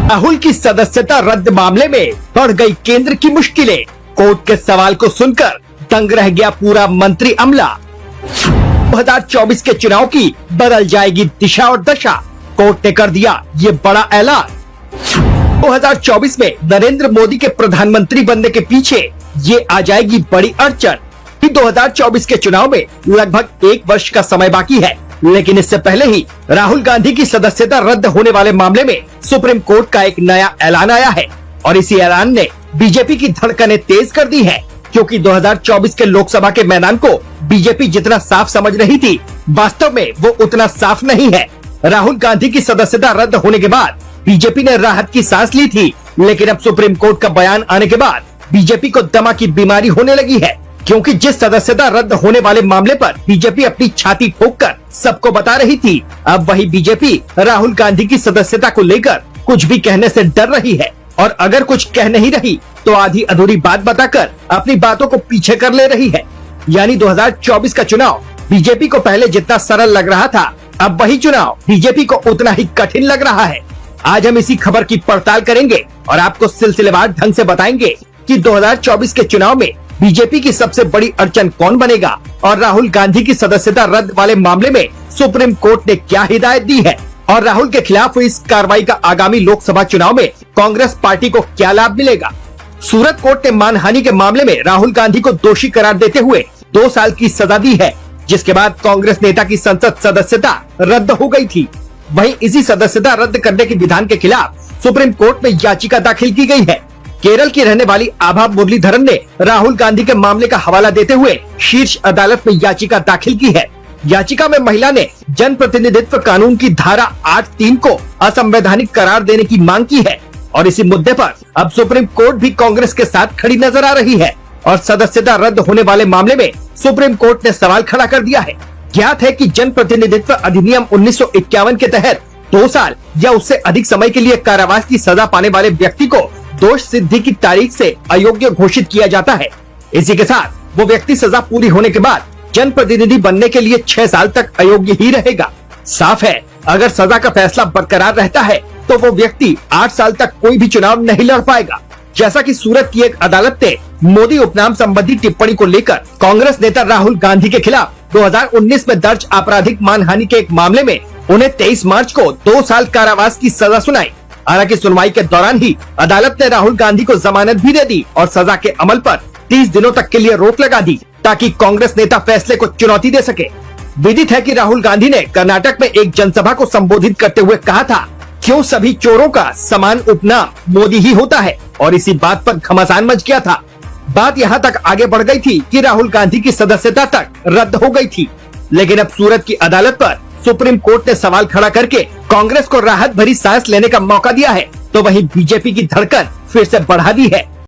राहुल की सदस्यता रद्द मामले में बढ़ गई केंद्र की मुश्किलें। कोर्ट के सवाल को सुनकर दंग रह गया पूरा मंत्री अमला। 2024 के चुनाव की बदल जाएगी दिशा और दशा, कोर्ट ने कर दिया ये बड़ा ऐलान। 2024 में नरेंद्र मोदी के प्रधानमंत्री बनने के पीछे ये आ जाएगी बड़ी अड़चन। 2024 के चुनाव में लगभग 1 वर्ष का समय बाकी है, लेकिन इससे पहले ही राहुल गांधी की सदस्यता रद्द होने वाले मामले में सुप्रीम कोर्ट का एक नया ऐलान आया है और इसी ऐलान ने बीजेपी की धड़कनें तेज कर दी है, क्योंकि 2024 के लोकसभा के मैदान को बीजेपी जितना साफ समझ रही थी, वास्तव में वो उतना साफ नहीं है। राहुल गांधी की सदस्यता रद्द होने के बाद बीजेपी ने राहत की सांस ली थी, लेकिन अब सुप्रीम कोर्ट का बयान आने के बाद बीजेपी को दमा की बीमारी होने लगी है, क्योंकि जिस सदस्यता रद्द होने वाले मामले पर बीजेपी अपनी छाती ठोककर सबको बता रही थी, अब वही बीजेपी राहुल गांधी की सदस्यता को लेकर कुछ भी कहने से डर रही है और अगर कुछ कह नहीं रही तो आधी अधूरी बात बताकर अपनी बातों को पीछे कर ले रही है। यानी 2024 का चुनाव बीजेपी को पहले जितना सरल लग रहा था, अब वही चुनाव बीजेपी को उतना ही कठिन लग रहा है। आज हम इसी खबर की पड़ताल करेंगे और आपको सिलसिलेवार ढंग से बताएंगे कि 2024 के चुनाव में बीजेपी की सबसे बड़ी अड़चन कौन बनेगा और राहुल गांधी की सदस्यता रद्द वाले मामले में सुप्रीम कोर्ट ने क्या हिदायत दी है और राहुल के खिलाफ हुई इस कार्रवाई का आगामी लोकसभा चुनाव में कांग्रेस पार्टी को क्या लाभ मिलेगा। सूरत कोर्ट ने मानहानि के मामले में राहुल गांधी को दोषी करार देते हुए 2 साल की सजा दी है, जिसके बाद कांग्रेस नेता की संसद सदस्यता रद्द हो गई थी। वहीं इसी सदस्यता रद्द करने के विधान के खिलाफ सुप्रीम कोर्ट में याचिका दाखिल की गई है। केरल की रहने वाली आभा मुरलीधरन ने राहुल गांधी के मामले का हवाला देते हुए शीर्ष अदालत में याचिका दाखिल की है। याचिका में महिला ने जन प्रतिनिधित्व कानून की धारा 8(3) को असंवैधानिक करार देने की मांग की है और इसी मुद्दे पर अब सुप्रीम कोर्ट भी कांग्रेस के साथ खड़ी नजर आ रही है और सदस्यता रद्द होने वाले मामले में सुप्रीम कोर्ट ने सवाल खड़ा कर दिया है। ज्ञात है कि जन प्रतिनिधित्व अधिनियम 1951 के तहत 2 साल या उससे अधिक समय के लिए कारावास की सजा पाने वाले व्यक्ति को दोष सिद्धि की तारीख से अयोग्य घोषित किया जाता है। इसी के साथ वो व्यक्ति सजा पूरी होने के बाद जन प्रतिनिधि बनने के लिए 6 साल तक अयोग्य ही रहेगा। साफ है, अगर सजा का फैसला बरकरार रहता है तो वो व्यक्ति 8 साल तक कोई भी चुनाव नहीं लड़ पाएगा। जैसा कि सूरत की एक अदालत ने मोदी उपनाम संबंधी टिप्पणी को लेकर कांग्रेस नेता राहुल गांधी के खिलाफ 2019 में दर्ज आपराधिक मानहानि के एक मामले में उन्हें 23 मार्च को 2 साल कारावास की सजा सुनाई। हालांकि सुनवाई के दौरान ही अदालत ने राहुल गांधी को जमानत भी दे दी और सजा के अमल पर 30 दिनों तक के लिए रोक लगा दी, ताकि कांग्रेस नेता फैसले को चुनौती दे सके। विदित है कि राहुल गांधी ने कर्नाटक में एक जनसभा को संबोधित करते हुए कहा था, क्यों सभी चोरों का समान उपनाम मोदी ही होता है, और इसी बात पर घमासान मच गया था। बात यहाँ तक आगे बढ़ गई थी कि राहुल गांधी की सदस्यता तक रद्द हो गई थी, लेकिन अब सूरत की अदालत पर सुप्रीम कोर्ट ने सवाल खड़ा करके कांग्रेस को राहत भरी सांस लेने का मौका दिया है, तो वहीं बीजेपी की धड़कन फिर से बढ़ा दी है।